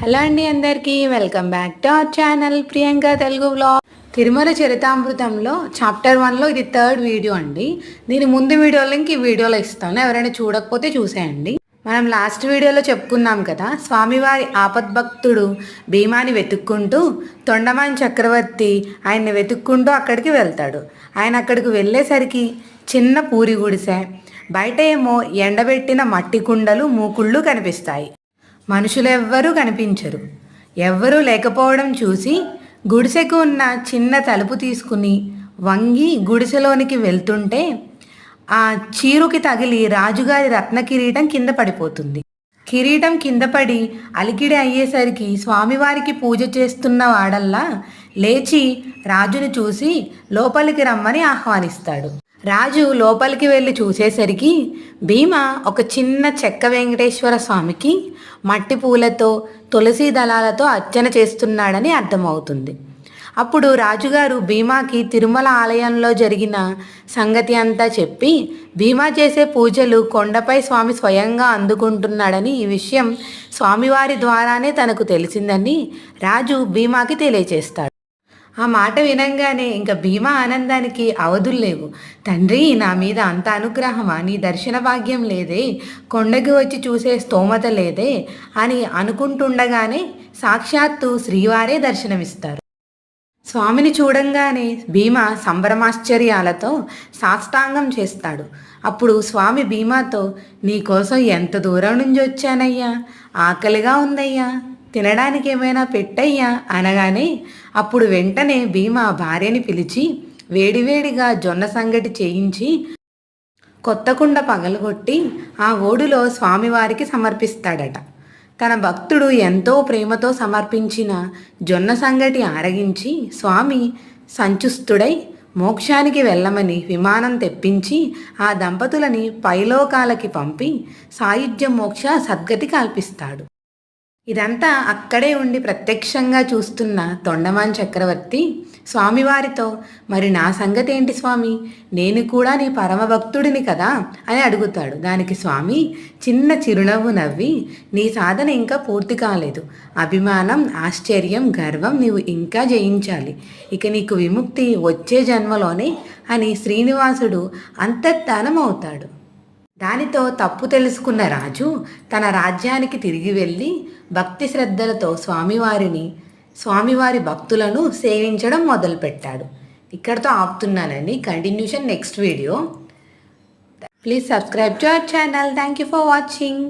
Hello అండి, అందరికీ welcome back to our channel Priyanka Telugu vlog. Tirumala చరితామృతంలో చాప్టర్ 1లో ఇది థర్డ్ వీడియో అండి. దీని ముందు వీడియో లింక్ ఈ వీడియోలో ఇస్తాను, ఎవరైనా చూడకపోతే చూసేయండి. మనం లాస్ట్ వీడియోలో చెప్పుకున్నాం కదా, స్వామివారి ఆపద్భక్తుడు భీమాని వెతుక్కుంటూ తొండమాన్ చక్రవర్తి ఆయన్ని వెతుక్కుంటూ అక్కడికి వెళ్తాడు. ఆయన అక్కడికి వెళ్ళేసరికి చిన్న పూరి గుడిసె, బయట ఏమో ఎండబెట్టిన మట్టి కుండలు మూకుళ్ళు కనిపిస్తాయి. మనుషులెవ్వరూ కనిపించరు. ఎవ్వరూ లేకపోవడం చూసి గుడిసెకు ఉన్న చిన్న తలుపు తీసుకుని వంగి గుడిసెలోనికి వెళ్తుంటే ఆ చీరుకి తగిలి రాజుగారి రత్న కిరీటం కింద పడిపోతుంది. కిరీటం కింద పడి అలికిడి అయ్యేసరికి స్వామివారికి పూజ చేస్తున్న వాడల్లా లేచి రాజును చూసి లోపలికి రమ్మని ఆహ్వానిస్తాడు. రాజు లోపలికి వెళ్ళి చూసేసరికి భీమ ఒక చిన్న చెక్క వెంకటేశ్వర స్వామికి మట్టి పూలతో తులసి దళాలతో అర్చన చేస్తున్నాడని అర్థమవుతుంది. అప్పుడు రాజుగారు భీమాకి తిరుమల ఆలయంలో జరిగిన సంగతి అంతా చెప్పి భీమా చేసే పూజలు కొండపై స్వామి స్వయంగా అందుకుంటున్నాడని, ఈ విషయం స్వామివారి ద్వారానే తనకు తెలిసిందని రాజు భీమాకి తెలియచేస్తాడు. ఆ మాట వినంగానే ఇంకా భీమా ఆనందానికి అవధులు లేవు. తండ్రి, నా మీద అంత అనుగ్రహమా? నీ దర్శన భాగ్యం లేదే, కొండకి వచ్చి చూసే స్తోమత లేదే అని అనుకుంటుండగానే సాక్షాత్తు శ్రీవారే దర్శనమిస్తారు. స్వామిని చూడంగానే భీమ సంభ్రమాశ్చర్యాలతో సాష్టాంగం చేస్తాడు. అప్పుడు స్వామి భీమాతో, నీకోసం ఎంత దూరం నుంచి వచ్చానయ్యా, ఆకలిగా ఉందయ్యా, తినడానికి ఏమైనా పెట్టయ్యా అనగానే అప్పుడు వెంటనే భీమ భార్యని పిలిచి వేడివేడిగా జొన్న సంగటి చేయించి కొత్త కుండ పగలగొట్టి ఆ ఓడులో స్వామివారికి సమర్పిస్తాడట. తన భక్తుడు ఎంతో ప్రేమతో సమర్పించిన జొన్న సంగటి ఆరగించి స్వామి సంచుస్తుడై మోక్షానికి వెళ్ళమని విమానం తెప్పించి ఆ దంపతులని పైలోకాలకి పంపి సాయుధ్య మోక్ష సద్గతి కల్పిస్తాడు. ఇదంతా అక్కడే ఉండి ప్రత్యక్షంగా చూస్తున్న తొండమాన్ చక్రవర్తి స్వామివారితో, మరి నా సంగతి ఏంటి స్వామి, నేను కూడా నీ పరమభక్తుడిని కదా అని అడుగుతాడు. దానికి స్వామి చిన్న చిరునవ్వు నవ్వి, నీ సాధన ఇంకా పూర్తి కాలేదు, అభిమానం, ఆశ్చర్యం, గర్వం నీవు ఇంకా జయించాలి, ఇక నీకు విముక్తి వచ్చే జన్మలోనే అని శ్రీనివాసుడు అంతర్ధానం అవుతాడు. దానితో తప్పు తెలుసుకున్న రాజు తన రాజ్యానికి తిరిగి వెళ్ళి భక్తి శ్రద్ధలతో స్వామివారి భక్తులను సేవించడం మొదలుపెట్టాడు. ఇక్కడితో ఆపుతున్నానండి. Continuation next video. Please subscribe to our channel. Thank you for watching.